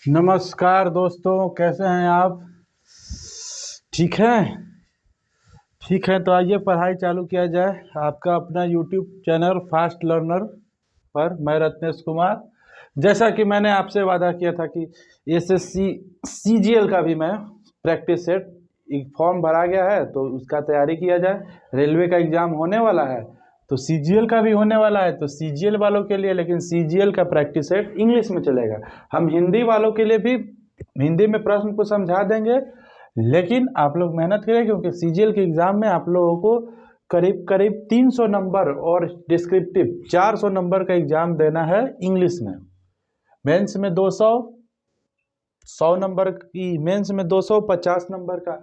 नमस्कार दोस्तों, कैसे हैं आप? ठीक है। ठीक है, तो आइए पढ़ाई चालू किया जाए। आपका अपना यूट्यूब चैनल फास्ट लर्नर पर मैं रत्नेश कुमार। जैसा कि मैंने आपसे वादा किया था कि एसएससी सीजीएल का भी मैं प्रैक्टिस सेट एक फॉर्म भरा गया है, तो उसका तैयारी किया जाए। रेलवे का एग्ज़ाम होने वाला है, तो सीजीएल का भी होने वाला है, तो सीजीएल वालों के लिए, लेकिन सीजीएल का प्रैक्टिस सेट इंग्लिश में चलेगा। हम हिंदी वालों के लिए भी हिंदी में प्रश्न को समझा देंगे, लेकिन आप लोग मेहनत करें, क्योंकि सीजीएल के एग्ज़ाम में आप लोगों को करीब करीब 300 नंबर और डिस्क्रिप्टिव 400 नंबर का एग्ज़ाम देना है इंग्लिश में। मेंस में 200, 100 नंबर की मेंस में 200, 50 नंबर का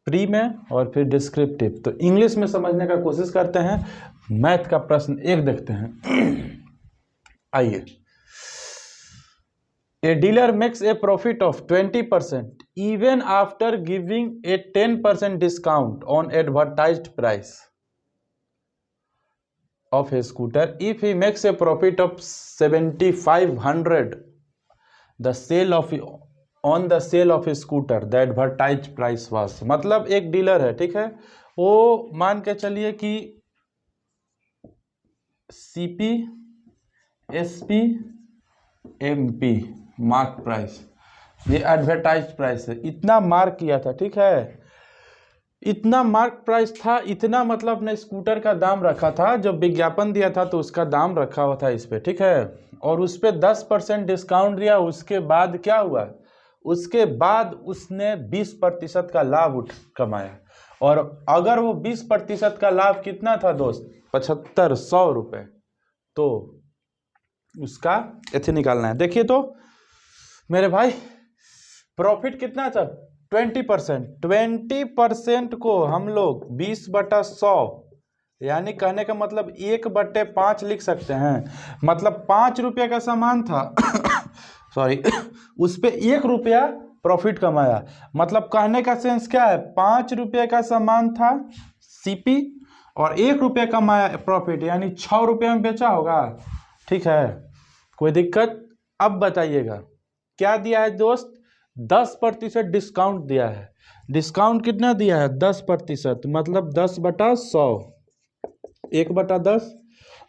प्री में और फिर डिस्क्रिप्टिव। तो इंग्लिश में समझने का कोशिश करते हैं। मैथ का प्रश्न एक देखते हैं। आइए। A dealer makes a profit of 20% even after giving a 10% discount on advertised price of a scooter. If he makes a profit of 7,500, the sale of on the sale of a scooter, the advertised price was। मतलब एक dealer है, ठीक है, वो मान के चलिए कि CP SP MP mark price, ये एडवर्टाइज प्राइस है, इतना मार्क किया था, ठीक है, इतना मार्क प्राइस था। इतना मतलब अपने स्कूटर का दाम रखा था, जब विज्ञापन दिया था तो उसका दाम रखा हुआ था इस पे, ठीक है, और उस पर 10% डिस्काउंट दिया। उसके बाद क्या हुआ? उसके बाद उसने 20% का लाभ कमाया। और अगर वो 20% का लाभ कितना था दोस्त? 7500 रुपये। तो उसका ऐसे निकालना है। देखिए तो मेरे भाई, प्रॉफिट कितना था? 20%। 20% को हम लोग 20/100, यानी कहने का मतलब 1/5 लिख सकते हैं। मतलब 5 रुपये का सामान था सॉरी उस पर 1 रुपया प्रॉफिट कमाया। मतलब कहने का सेंस क्या है? 5 रुपये का सामान था सीपी और 1 रुपये कमाया प्रॉफिट, यानी 6 रुपये में बेचा होगा, ठीक है। कोई दिक्कत? अब बताइएगा क्या दिया है दोस्त? 10% डिस्काउंट दिया है। डिस्काउंट कितना दिया है? 10%, मतलब 10/100, 1/10।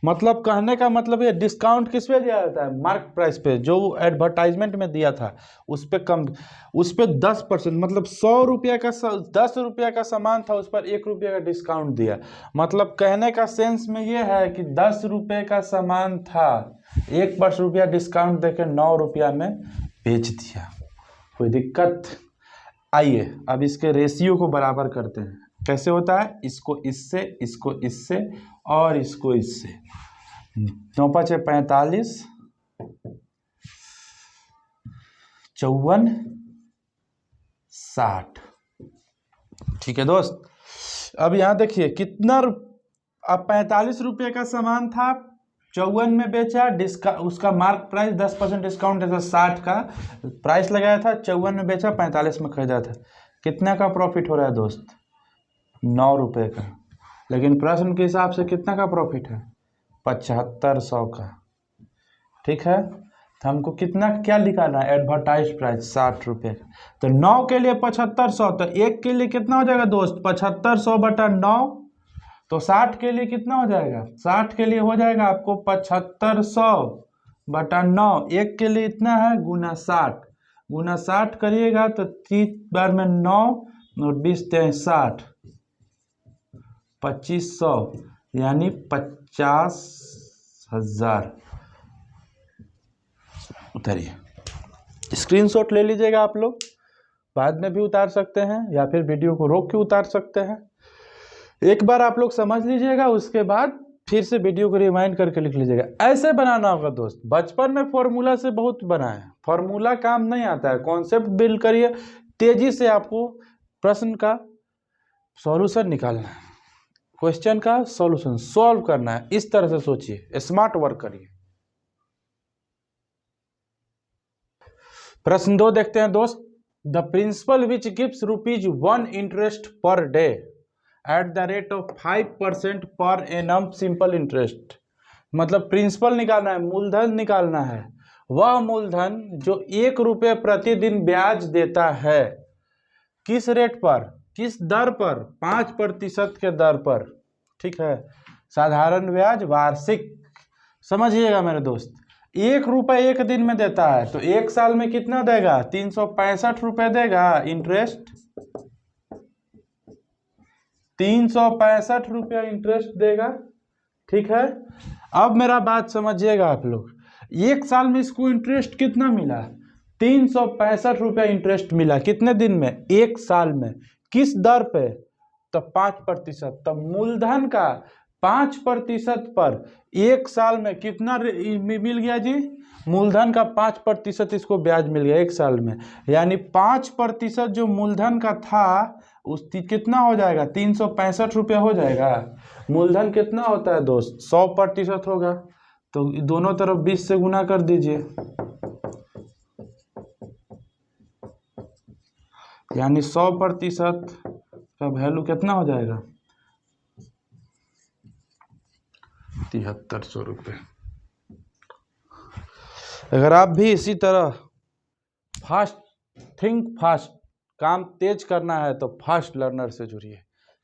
मतलब कहने का मतलब ये डिस्काउंट किस पे दिया जाता है? मार्क प्राइस पे, जो एडवर्टाइजमेंट में दिया था उस पे कम, उस पे 10%, मतलब 100 रुपये का 10 रुपये का सामान था, उस पर 1 रुपये का डिस्काउंट दिया। मतलब कहने का सेंस में ये है कि 10 रुपये का सामान था, 1 रुपया डिस्काउंट देकर 9 रुपया में बेच दिया। कोई दिक्कत? आइए अब इसके रेशियो को बराबर करते हैं। कैसे होता है? इसको इससे, इसको इससे और इसको इससे। 9×5 = 45, 54, 60। ठीक है दोस्त। अब यहाँ देखिए कितना अब 45 रुपये का सामान था, 54 में बेचा, उसका मार्क प्राइस 10% डिस्काउंट है, 60 का प्राइस लगाया था, 54 में बेचा, 45 में खरीदा था। कितना का प्रॉफिट हो रहा है दोस्त? 9 रुपये का। लेकिन प्रश्न के हिसाब से कितना का प्रॉफिट है? 7500 का, ठीक है। तो हमको कितना क्या निकालना है? एडवर्टाइज प्राइस 60 रुपये का। तो 9 के लिए 7500, तो 1 के लिए कितना हो जाएगा दोस्त? 7500/9। तो 60 के लिए कितना हो जाएगा? 60 के लिए हो जाएगा आपको 7500/9। 1 के लिए इतना है, गुना 60, गुना 60 करिएगा तो 30 बार में 9 और 20 × 60, 2500, यानी 50,000। उतारिए, स्क्रीनशॉट ले लीजिएगा आप लोग, बाद में भी उतार सकते हैं या फिर वीडियो को रोक के उतार सकते हैं। एक बार आप लोग समझ लीजिएगा, उसके बाद फिर से वीडियो को रिमाइंड करके लिख लीजिएगा। ऐसे बनाना होगा दोस्त। बचपन में फॉर्मूला से बहुत बनाए, फॉर्मूला काम नहीं आता है। कॉन्सेप्ट बिल्ड करिए, तेजी से आपको प्रश्न का सॉल्यूशन निकालना है, क्वेश्चन का सॉल्यूशन सॉल्व करना है। इस तरह से सोचिए, स्मार्ट वर्क करिए। प्रश्न 2 देखते हैं दोस्त। The principal which gives ₹1 interest per day at the rate of 5% per annum simple interest. मतलब प्रिंसिपल निकालना है, मूलधन निकालना है, वह मूलधन जो 1 रुपये प्रतिदिन ब्याज देता है, किस रेट पर, किस दर पर, 5% के दर पर, ठीक है। साधारण ब्याज वार्षिक, समझिएगा मेरे दोस्त, 1 रुपये 1 दिन में देता है तो 1 साल में कितना देगा, 365 रुपये देगा इंटरेस्ट, 365 रुपया इंटरेस्ट देगा, ठीक है। अब मेरा बात समझिएगा आप लोग, 1 साल में इसको इंटरेस्ट कितना मिला, 365 रुपया इंटरेस्ट मिला, कितने दिन में, 1 साल में, किस दर पे, तो 5%। तब मूलधन का 5% पर 1 साल में कितना मिल गया जी, मूलधन का 5% इसको ब्याज मिल गया 1 साल में, यानी 5% जो मूलधन का था उस कितना हो जाएगा, 365 रुपया हो जाएगा। मूलधन कितना होता है दोस्त, 100% होगा, तो दोनों तरफ 20 से गुना कर दीजिए, यानी 100% का वैल्यू कितना हो जाएगा, 7300 रुपये। अगर आप भी इसी तरह थिंक फास्ट, काम तेज करना है तो फास्ट लर्नर से जुड़िए,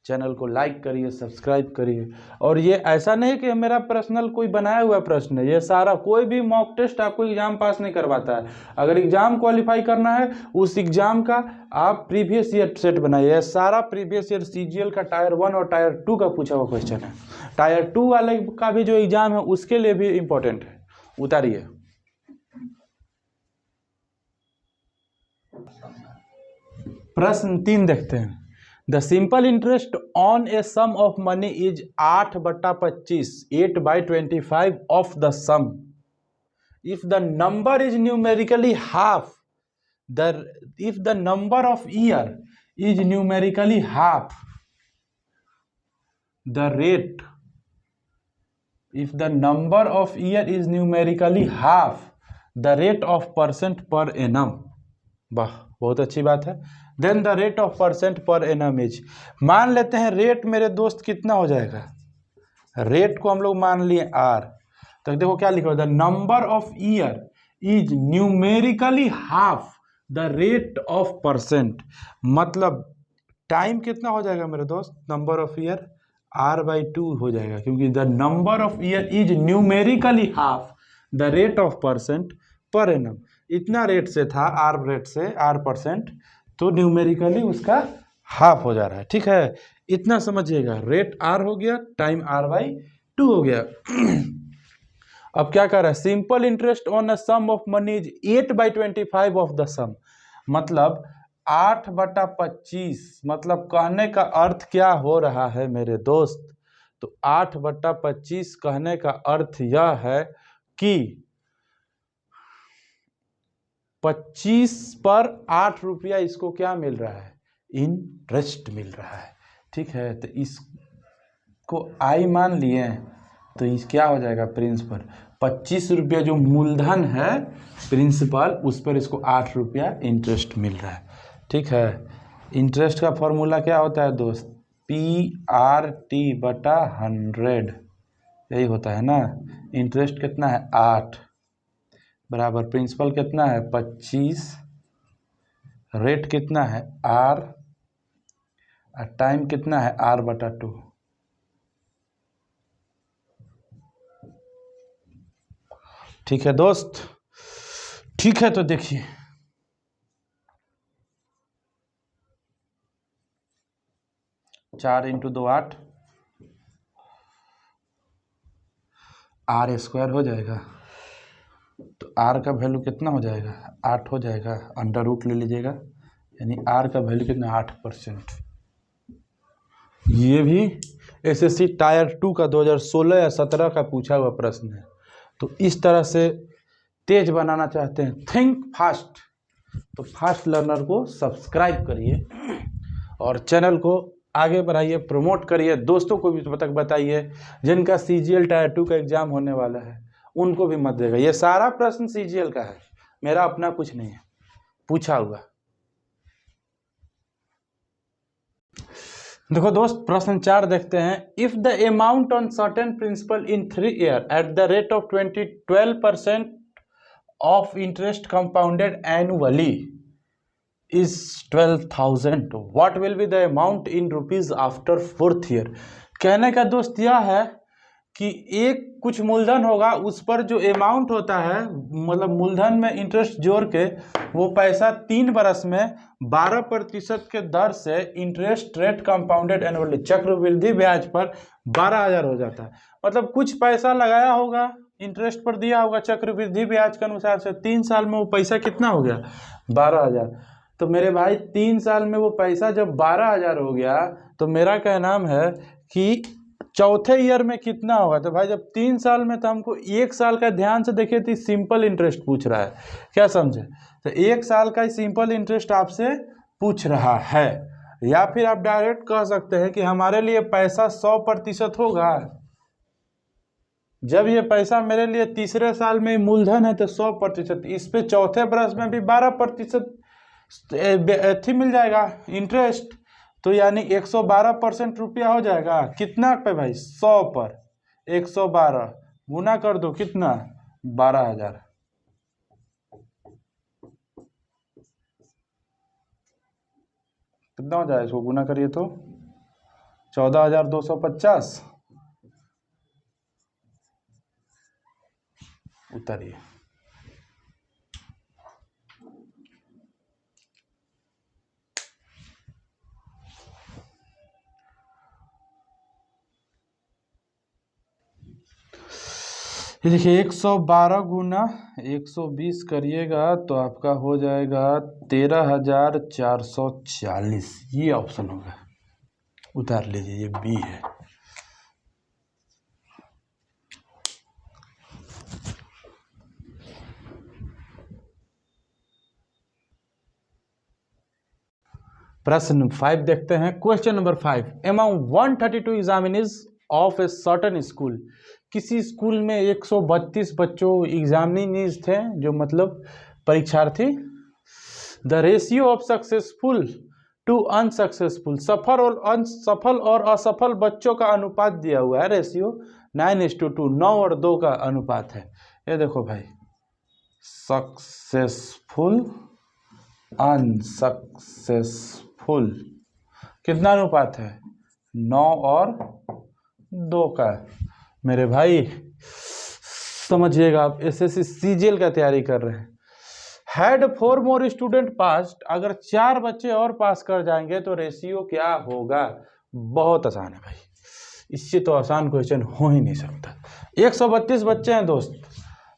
चैनल को लाइक करिए, सब्सक्राइब करिए। और ये ऐसा नहीं कि मेरा पर्सनल कोई बनाया हुआ प्रश्न है, ये सारा कोई भी मॉक टेस्ट आपको एग्जाम पास नहीं करवाता है। अगर एग्जाम क्वालिफाई करना है उस एग्जाम का आप प्रीवियस ईयर सेट बनाइए, सारा प्रीवियस ईयर सीजीएल का टायर 1 और टायर 2 का पूछा हुआ क्वेश्चन है। टायर 2 वाले का भी जो एग्जाम है उसके लिए भी इम्पोर्टेंट है, उतारिए। प्रश्न 3 देखते हैं। The simple interest on a sum of money is 8/25, 8/25 of the sum. If the number is numerically half, if the number of year is numerically half, the rate, if the number of year is numerically half, the rate of percent per annum, वाह बहुत अच्छी बात है। Then the rate of percent per annum is, मान लेते हैं rate मेरे दोस्त कितना हो जाएगा, रेट को हम लोग मान लिए आर, तो देखो क्या लिखा हुआ, the number of year is numerically half the rate of percent, मतलब टाइम कितना हो जाएगा मेरे दोस्त, नंबर ऑफ ईयर r/2 हो जाएगा, क्योंकि the number of year is numerically half the rate of percent per annum, इतना रेट से था, आर रेट से, आर परसेंट, तो न्यूमेरिकली उसका हाफ हो जा रहा है, ठीक है। इतना समझिएगा, रेट आर हो गया, टाइम r/2 हो गया। अब क्या कर रहा है, simple interest on a sum of money is 8/25 of the sum, मतलब 8/25, मतलब कहने का अर्थ क्या हो रहा है मेरे दोस्त, तो 8/25 कहने का अर्थ यह है कि 25 पर 8 रुपया इसको क्या मिल रहा है, इंटरेस्ट मिल रहा है, ठीक है। तो इसको आई मान लिए तो इस क्या हो जाएगा, प्रिंसिपल 25 रुपया जो मूलधन है प्रिंसिपल, उस पर इसको 8 रुपया इंटरेस्ट मिल रहा है, ठीक है। इंटरेस्ट का फॉर्मूला क्या होता है दोस्त, PRT/100, यही होता है ना। इंटरेस्ट कितना है 8 बराबर प्रिंसिपल कितना है 25, रेट कितना है R, और टाइम कितना है R/2। ठीक है दोस्त, ठीक है, तो देखिए 4 × 2 8, R² हो जाएगा, तो R का वैल्यू कितना हो जाएगा, 8 हो जाएगा, अंडर रूट ले लीजिएगा, यानी R का वैल्यू कितना 8%। ये भी SSC टायर 2 का 2016 या 17 का पूछा हुआ प्रश्न है। तो इस तरह से तेज बनाना चाहते हैं, थिंक फास्ट, तो फास्ट लर्नर को सब्सक्राइब करिए और चैनल को आगे बढ़ाइए, प्रमोट करिए, दोस्तों को भी तक बताइए जिनका CGL टायर 2 का एग्जाम होने वाला है उनको भी मत देगा। ये सारा प्रश्न CGL का है, मेरा अपना कुछ नहीं है, पूछा हुआ। देखो दोस्त, प्रश्न 4 देखते हैं। If the amount on certain principal in 3 year at the rate of 12% of interest compounded annually is 12,000. What will be the amount in rupees after 4th year? कहने का दोस्त यह है कि एक कुछ मूलधन होगा, उस पर जो अमाउंट होता है, मतलब मूलधन में इंटरेस्ट जोड़ के वो पैसा 3 बरस में 12% के दर से इंटरेस्ट रेट कंपाउंडेड एनुअली, चक्रवृद्धि ब्याज पर 12,000 हो जाता है। मतलब कुछ पैसा लगाया होगा, इंटरेस्ट पर दिया होगा चक्रवृद्धि ब्याज के अनुसार से, 3 साल में वो पैसा कितना हो गया? 12,000। तो मेरे भाई 3 साल में वो पैसा जब 12,000 हो गया, तो मेरा कहना है कि चौथे ईयर में कितना होगा? तो भाई जब 3 साल में, तो हमको 1 साल का ध्यान से देखिए तो सिंपल इंटरेस्ट पूछ रहा है, क्या समझे? तो 1 साल का सिंपल इंटरेस्ट आपसे पूछ रहा है। या फिर आप डायरेक्ट कह सकते हैं कि हमारे लिए पैसा 100% होगा। जब ये पैसा मेरे लिए तीसरे साल में मूलधन है तो 100%, इस पे चौथे बरस में भी 12% मिल जाएगा इंटरेस्ट, तो यानी 112% रुपया हो जाएगा। कितना पे भाई? 100 पर 112 गुना कर दो, कितना? 12,000। कितना हो जाएगा? इसको गुना करिए तो 14,250। उतारिए। ये देखिए 112 गुना 120 करिएगा तो आपका हो जाएगा 13,440। ये ऑप्शन होगा, उतार लीजिए, ये बी है। प्रश्न 5 देखते हैं। Question number 5, among 132 examinees of a certain school, किसी स्कूल में 132 बच्चों एग्जामिनीज थे, जो मतलब परीक्षार्थी। The ratio of successful to unsuccessful, सफल और असफल बच्चों का अनुपात दिया हुआ है, रेशियो 9:2, 9 और 2 का अनुपात है। ये देखो भाई, सक्सेसफुल अनसक्सेसफुल कितना अनुपात है? 9 और 2 का। मेरे भाई समझिएगा, आप एसएससी सीजीएल का तैयारी कर रहे हैं। हैड 4 मोर स्टूडेंट पास्ड, अगर 4 बच्चे और पास कर जाएंगे तो रेशियो क्या होगा? बहुत आसान है भाई, इससे तो आसान क्वेश्चन हो ही नहीं सकता। 132 बच्चे हैं दोस्त,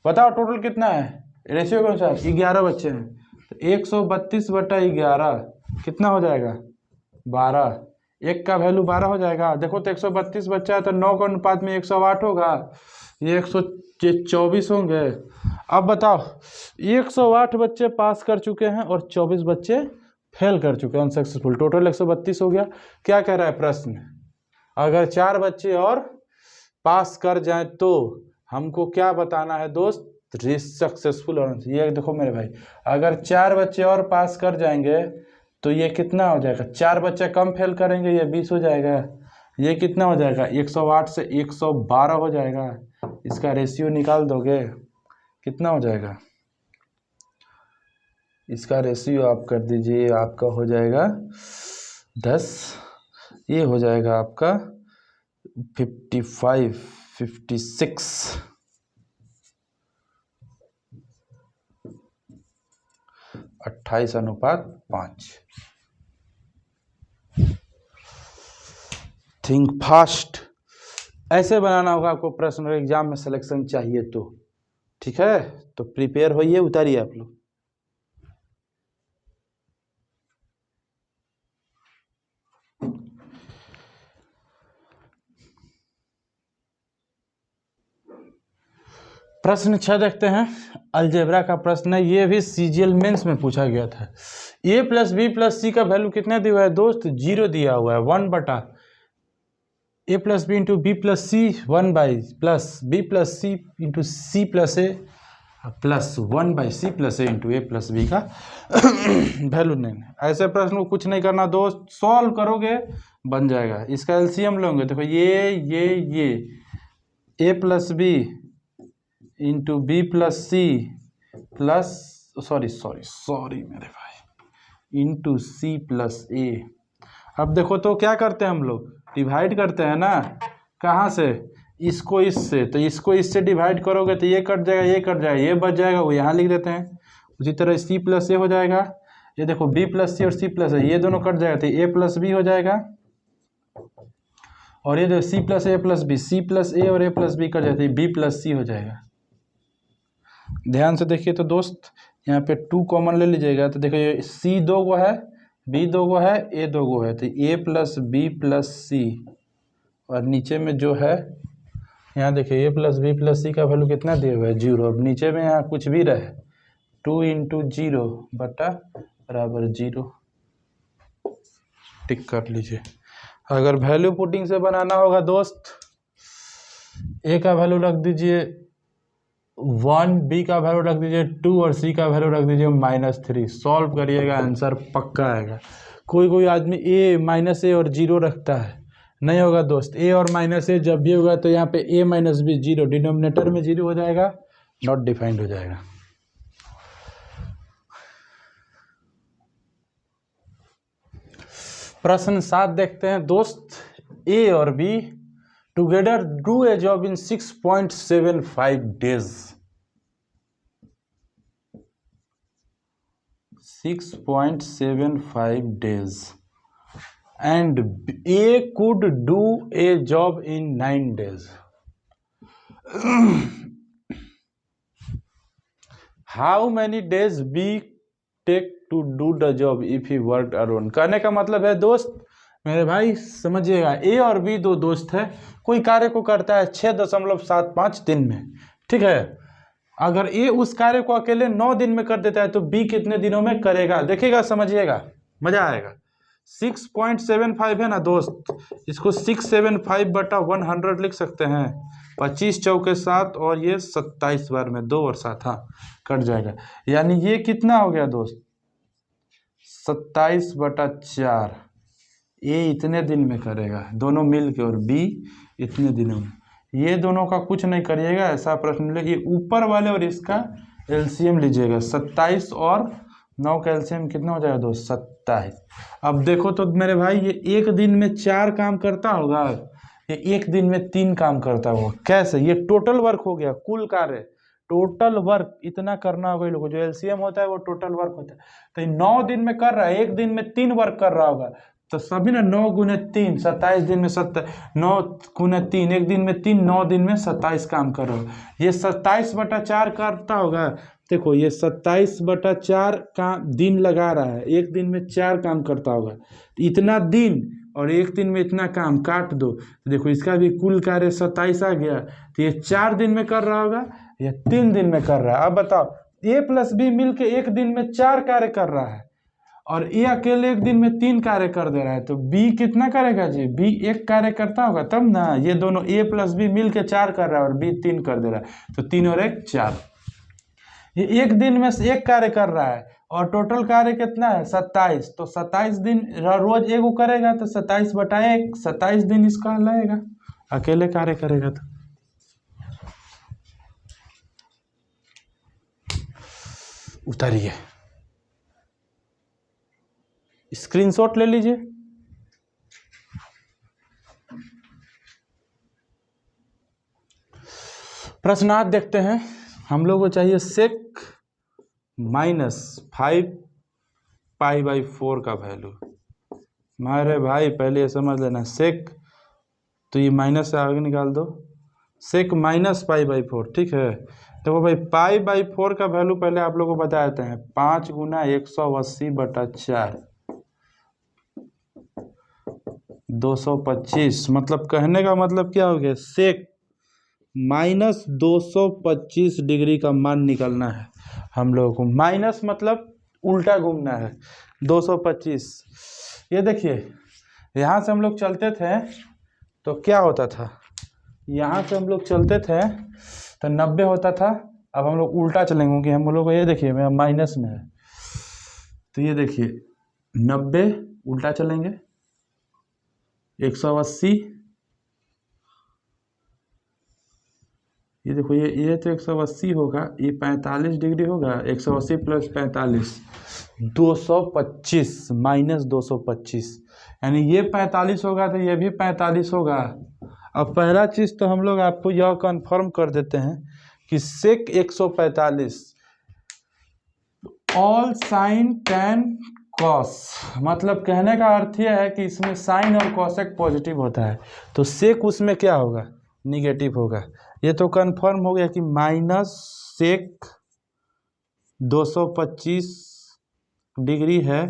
बताओ टोटल कितना है? रेशियो के अनुसार 11 बच्चे हैं, तो 132/11 कितना हो जाएगा? 12। एक का वैल्यू 12 हो जाएगा। देखो तो 132 बच्चा है तो 9 का अनुपात में 108 होगा, ये 124 होंगे। अब बताओ, 108 बच्चे पास कर चुके हैं और 24 बच्चे फेल कर चुके हैं, अनसक्सेसफुल, टोटल 132 हो गया। क्या कह रहा है प्रश्न? अगर 4 बच्चे और पास कर जाए तो हमको क्या बताना है दोस्त? सक्सेसफुल होना चाहिए। ये देखो मेरे भाई, अगर 4 बच्चे और पास कर जाएंगे तो ये कितना हो जाएगा? 4 बच्चे कम फेल करेंगे, ये 20 हो जाएगा। ये कितना हो जाएगा? 108 से 112 हो जाएगा। इसका रेशियो निकाल दोगे, कितना हो जाएगा? इसका रेशियो आप कर दीजिए, आपका हो जाएगा 10। ये हो जाएगा आपका 55, 56। 28:5। थिंक फास्ट, ऐसे बनाना होगा आपको प्रश्न, और एग्जाम में सिलेक्शन चाहिए तो। ठीक है, तो प्रिपेयर होइए, उतारिए आप लोग। प्रश्न 6 देखते हैं। अलजेब्रा का प्रश्न है, ये भी सीजीएल मेंस में पूछा गया था। a + b + c का वैल्यू कितना दिया हुआ है दोस्त? 0 दिया हुआ है। 1/a + b × b + c 1/, plus b + c × c + a plus 1/c + a × a + b का वैल्यू नहीं है। ऐसे प्रश्न को कुछ नहीं करना दोस्त, सॉल्व करोगे बन जाएगा। इसका एलसीएम लोगे, देखो ये a + b × b + c plus sorry मेरे भाई, इंटू सी प्लस ए। अब देखो तो क्या करते हैं हम लोग, डिवाइड करते हैं ना, कहाँ से, इसको इससे, तो इसको इससे डिवाइड करोगे तो ये कट जाएगा, ये कट जाएगा, ये बच जाएगा, वो यहाँ लिख देते हैं। उसी तरह सी प्लस ए हो जाएगा, ये देखो बी प्लस सी और सी प्लस ए, ये दोनों कट जाएगा तो ए प्लस बी हो जाएगा, और ये जो सी प्लस ए प्लस बी, सी प्लस ए और ए प्लस बी कट जाते हैं, बी प्लस सी हो जाएगा। ध्यान से देखिए तो दोस्त, यहाँ पे 2 कॉमन ले लीजिएगा तो देखो ये सी 2 गो है, बी 2 गो है, ए 2 गो है, तो ए प्लस बी प्लस सी, और नीचे में जो है यहाँ देखिए ए प्लस बी प्लस सी का वैल्यू कितना दिया हुआ है 0। अब नीचे में यहाँ कुछ भी रहे 2 इंटू 0 बटा बराबर 0, टिक कर लीजिए। अगर वैल्यू पुटिंग से बनाना होगा दोस्त, ए का वैल्यू रख दीजिए 1, बी का वैल्यू रख दीजिए 2 और सी का वैल्यू रख दीजिए -3। सॉल्व करिएगा, आंसर पक्का आएगा। कोई आदमी ए माइनस ए और 0 रखता है, नहीं होगा दोस्त। ए और माइनस ए जब भी होगा तो यहाँ पे ए माइनस बी 0, डिनोमिनेटर में 0 हो जाएगा, नॉट डिफाइंड हो जाएगा। प्रश्न 7 देखते हैं दोस्त। ए और be together do a job in 6.75 days. 6.75 days and A could do a job in 9 days. How many days B take to do the job if he worked alone? कहने का मतलब है दोस्त मेरे भाई समझिएगा, ए और बी 2 दोस्त है, कोई कार्य को करता है 6.75 दिन में, ठीक है। अगर ए उस कार्य को अकेले 9 दिन में कर देता है तो बी कितने दिनों में करेगा, देखिएगा समझिएगा, मजा आएगा। 6.75 है ना दोस्त, इसको 675 बटा 100 लिख सकते हैं, 25 चौके 7 और ये 27 बार में 2 और 7, हाँ कट जाएगा। यानी ये कितना हो गया दोस्त 27/4, ए इतने दिन में करेगा दोनों मिल के, और बी इतने दिनों में। ये दोनों का कुछ नहीं करिएगा, ऐसा प्रश्न मिलेगा। ये ऊपर वाले और इसका एलसीएम लीजिएगा, 27 और 9 का एलसीएम कितना हो जाएगा दोस्त 27। अब देखो तो मेरे भाई ये एक दिन में 4 काम करता होगा, ये एक दिन में 3 काम करता होगा। कैसे, ये टोटल वर्क हो गया, कुल कार्य, टोटल वर्क इतना करना होगा। लोगों जो एलसीएम होता है वो टोटल वर्क होता है, तो 9 दिन में कर रहा है, एक दिन में 3 वर्क कर रहा होगा, तो सभी ना 9 गुने 3 27 दिन में 9 गुने 3 एक दिन में 3, 9 दिन में 27 काम कर रहा होगा। ये 27/4 करता होगा, देखो ये 27/4 का दिन लगा रहा है, एक दिन में 4 काम करता होगा, इतना दिन और एक दिन में इतना काम काट दो, तो देखो इसका भी कुल कार्य 27 आ गया। तो ये 4 दिन में कर रहा होगा, ये 3 दिन में कर रहा है। अब बताओ ए प्लस बी मिल के एक दिन में 4 कार्य कर रहा है और ए अकेले एक दिन में 3 कार्य कर दे रहा है, तो बी कितना करेगा जी, बी 1 कार्य करता होगा तब ना। ये दोनों ए प्लस बी मिल के 4 कर रहा है और बी 3 कर दे रहा है, तो 3 और 1 4। ये एक दिन में 1 कार्य कर रहा है और टोटल कार्य कितना है 27, तो 27 दिन रोज एगो करेगा, तो 27/1 27 दिन इसका लगेगा, अकेले कार्य करेगा। तो उतारिए, स्क्रीनशॉट ले लीजिए। प्रश्न 8 देखते हैं। हम लोग को चाहिए सेक -5 π/4 का वैल्यू। मारे भाई पहले ये समझ लेना, सेक तो ये माइनस से आगे निकाल दो, सेक -π/4, ठीक है। देखो भाई π/4 का वैल्यू पहले आप लोगों को बता देते हैं, 5 × 180/4 225। मतलब कहने का मतलब क्या हो गया, सेक -225 डिग्री का मान निकलना है हम लोगों को। माइनस मतलब उल्टा घूमना है 225। ये देखिए यहाँ से हम लोग चलते थे तो क्या होता था, यहाँ से हम लोग चलते थे तो 90 होता था। अब हम लोग उल्टा चलेंगे क्योंकि हम लोग को ये देखिए मेरा माइनस में है, तो ये देखिए 90 उल्टा चलेंगे, 180 ये देखो, ये तो 180 होगा, ये 45 डिग्री होगा, 180 प्लस 45 225 माइनस 225, यानी ये 45 होगा तो ये भी 45 होगा। अब पहला चीज़ तो हम लोग आपको यह कंफर्म कर देते हैं कि सेक 145 ऑल साइन टेन कॉस, मतलब कहने का अर्थ यह है कि इसमें साइन और कॉसेक पॉजिटिव होता है, तो सेक उसमें क्या होगा, निगेटिव होगा। ये तो कंफर्म हो गया कि माइनस सेक 225 डिग्री है,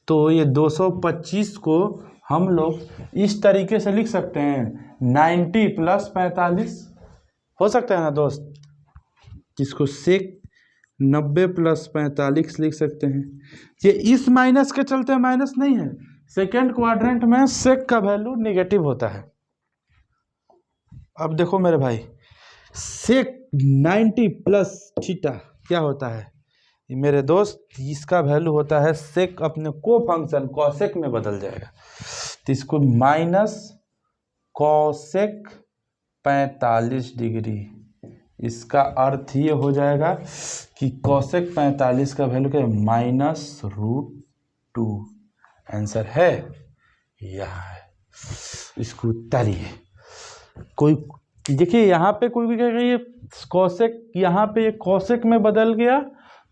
तो ये 225 को हम लोग इस तरीके से लिख सकते हैं 90 प्लस 45, हो सकता है ना दोस्त, जिसको सेक 90 प्लस 45 लिख सकते हैं। ये इस माइनस के चलते माइनस नहीं है, सेकेंड क्वाड्रेंट में सेक का वैल्यू निगेटिव होता है। अब देखो मेरे भाई, सेक 90 प्लस थीटा क्या होता है मेरे दोस्त, इसका वैल्यू होता है सेक अपने को फंक्शन कॉसेक में बदल जाएगा, तो इसको माइनस कॉसेक 45 डिग्री, इसका अर्थ ये हो जाएगा कि कॉसेक 45 का वैल्यू क्या है, -√2। आंसर है यहाँ है, इसको उतारिए। कोई देखिए यहाँ पे कोई भी कहेगा ये कॉसेक, यहाँ पे ये कॉसेक में बदल गया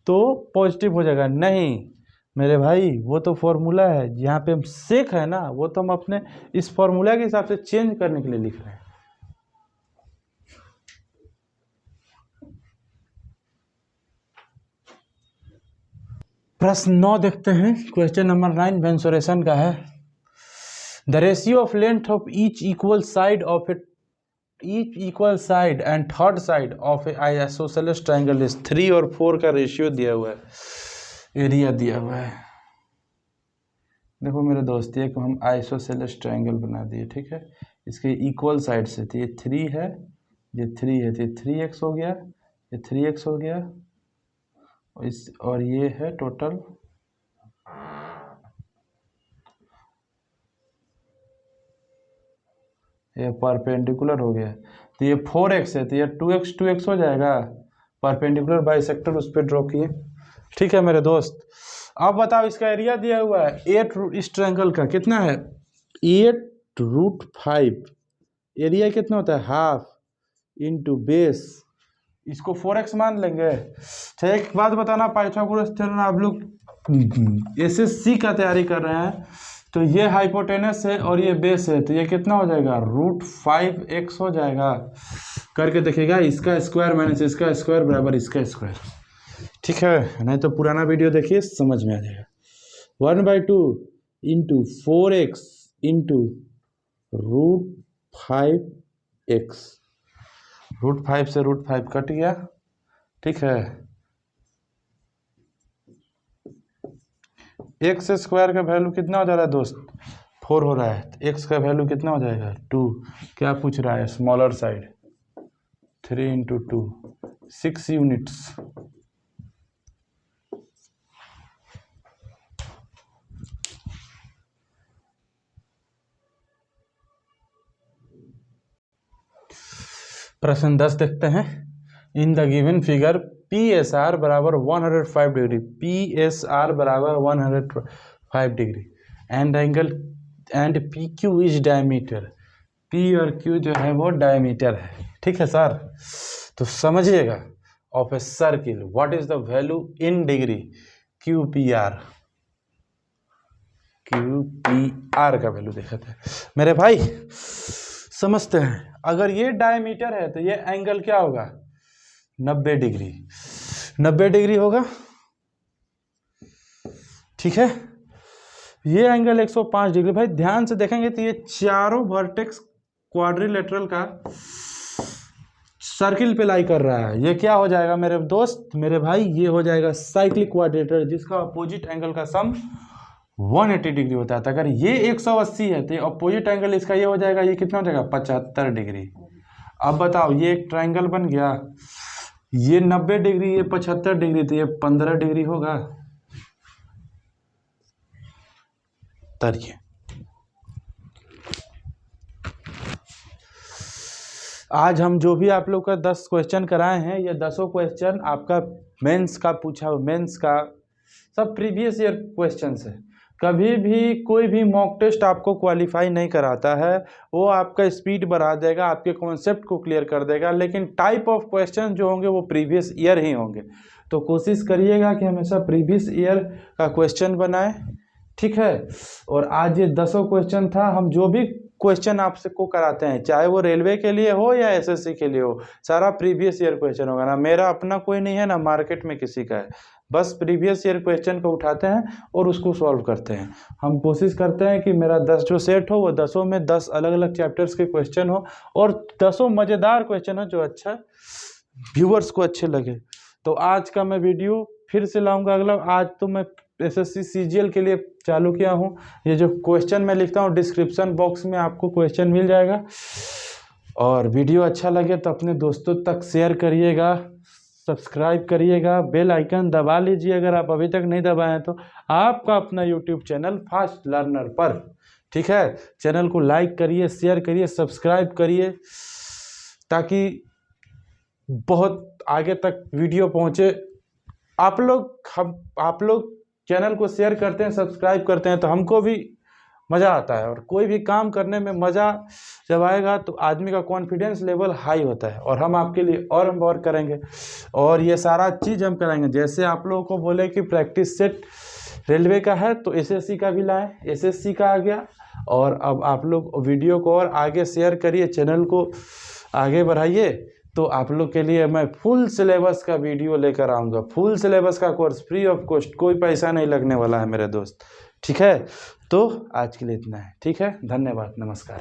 तो पॉजिटिव हो जाएगा, नहीं मेरे भाई, वो तो फॉर्मूला है, यहाँ पे सेक है ना, वो तो हम अपने इस फॉर्मूला के हिसाब से चेंज करने के लिए लिख रहे हैं। प्रश्न 9 देखते हैं, क्वेश्चन नंबर 9 मेंसुरेशन का है। The ratio of length of each equal side and third side of A isosceles triangle is 3 और 4 का रेशियो दिया हुआ है, एरिया दिया हुआ है। देखो मेरे दोस्त, ये को हम आइसोसेलेस ट्रायंगल बना दिए, ठीक है, इसके इक्वल साइड से, तो ये 3 है, ये 3 है, तो ये 3x हो गया, ये 3x हो गया, और ये है टोटल ये परपेंडिकुलर हो गया, तो ये 4x है, तो ये 2x हो जाएगा, परपेंडिकुलर बाइसेक्टर उस पर ड्रॉ किए, ठीक है मेरे दोस्त। अब बताओ इसका एरिया दिया हुआ है 8, इस ट्रायंगल का कितना है 8√5, एरिया कितना होता है हाफ इंटू बेस, इसको 4x मान लेंगे। अच्छा एक बात बताना, पाइथागोरस थ्योरम आप लोग SSC का तैयारी कर रहे हैं, तो ये हाइपोटेनस है और ये बेस है, तो ये कितना हो जाएगा √5x हो जाएगा, करके देखिएगा, इसका स्क्वायर माइनस इसका स्क्वायर बराबर इसका स्क्वायर, ठीक है, नहीं तो पुराना वीडियो देखिए समझ में आ जाएगा। 1/2 इंटू 4x इंटू √5x, √5 से √5 कट गया, ठीक है, एक्स स्क्वायर का वैल्यू कितना हो जा रहा है दोस्त 4 हो रहा है, तो एक्स का वैल्यू कितना हो जाएगा 2, क्या पूछ रहा है स्मॉलर साइड 3 इंटू 2 6 यूनिट्स, प्रश्न 10 देखते हैं। In the given figure PSR बराबर 105 डिग्री, PSR बराबर 105 degree and angle and PQ is diameter, P और Q जो है वो डायमीटर है, ठीक है सर, तो समझिएगा of a circle what is the value in degree QPR का वैल्यू देखते हैं मेरे भाई, समझते हैं। अगर ये डायमीटर है तो ये एंगल क्या होगा 90 डिग्री, 90 डिग्री होगा, ठीक है, ये एंगल 105 डिग्री। भाई ध्यान से देखेंगे तो ये चारों वर्टेक्स क्वाड्रिलेटरल का सर्किल पे लाई कर रहा है, ये क्या हो जाएगा मेरे दोस्त मेरे भाई, ये हो जाएगा साइक्लिक क्वाड्रिलेटरल जिसका अपोजिट एंगल का सम 180 डिग्री होता है। तो अगर ये 180 है तो ये अपोजिट एंगल इसका ये हो जाएगा, ये कितना हो जाएगा 75 डिग्री। अब बताओ ये एक ट्रायंगल बन गया, ये 90 डिग्री ये 75 डिग्री, तो ये 15 डिग्री होगा, तरिए आज हम जो भी आप लोग का 10 क्वेश्चन कराए हैं, ये 10 क्वेश्चन आपका मेंस का पूछा, मेंस का सब प्रीवियस ईयर क्वेश्चन है। कभी भी कोई भी मॉक टेस्ट आपको क्वालिफाई नहीं कराता है, वो आपका स्पीड बढ़ा देगा, आपके कॉन्सेप्ट को क्लियर कर देगा, लेकिन टाइप ऑफ क्वेश्चन जो होंगे वो प्रीवियस ईयर ही होंगे। तो कोशिश करिएगा कि हमेशा प्रीवियस ईयर का क्वेश्चन बनाएं, ठीक है। और आज ये 10 क्वेश्चन था। हम जो भी क्वेश्चन आपसे को कराते हैं, चाहे वो रेलवे के लिए हो या एसएससी के लिए हो, सारा प्रीवियस ईयर क्वेश्चन होगा। ना मेरा अपना कोई नहीं है, ना मार्केट में किसी का है, बस प्रीवियस ईयर क्वेश्चन को उठाते हैं और उसको सॉल्व करते हैं। हम कोशिश करते हैं कि मेरा 10 जो सेट हो वो 10 में 10 अलग अलग चैप्टर्स के क्वेश्चन हो और 10 मज़ेदार क्वेश्चन हो जो अच्छा व्यूअर्स को अच्छे लगे। तो आज का मैं वीडियो फिर से लाऊंगा अगला। आज तो मैं एसएससी सीजीएल के लिए चालू किया हूँ। ये जो क्वेश्चन मैं लिखता हूँ डिस्क्रिप्शन बॉक्स में आपको क्वेश्चन मिल जाएगा। और वीडियो अच्छा लगे तो अपने दोस्तों तक शेयर करिएगा, सब्सक्राइब करिएगा, बेल आइकन दबा लीजिए अगर आप अभी तक नहीं दबाए हैं तो। आपका अपना यूट्यूब चैनल फास्ट लर्नर पर, ठीक है। चैनल को लाइक करिए, शेयर करिए, सब्सक्राइब करिए, ताकि बहुत आगे तक वीडियो पहुँचे। आप लोग चैनल को शेयर करते हैं, सब्सक्राइब करते हैं तो हमको भी मज़ा आता है। और कोई भी काम करने में मज़ा जब आएगा तो आदमी का कॉन्फिडेंस लेवल हाई होता है और हम आपके लिए और करेंगे। और ये सारा चीज़ हम कराएंगे। जैसे आप लोगों को बोले कि प्रैक्टिस सेट रेलवे का है तो एसएससी का भी लाएँ, एसएससी का आ गया। और अब आप लोग वीडियो को और आगे शेयर करिए, चैनल को आगे बढ़ाइए, तो आप लोग के लिए मैं फुल सिलेबस का वीडियो लेकर आऊँगा। फुल सिलेबस का कोर्स फ्री ऑफ कॉस्ट, कोई पैसा नहीं लगने वाला है मेरे दोस्त, ठीक है। तो आज के लिए इतना है, ठीक है। धन्यवाद, नमस्कार।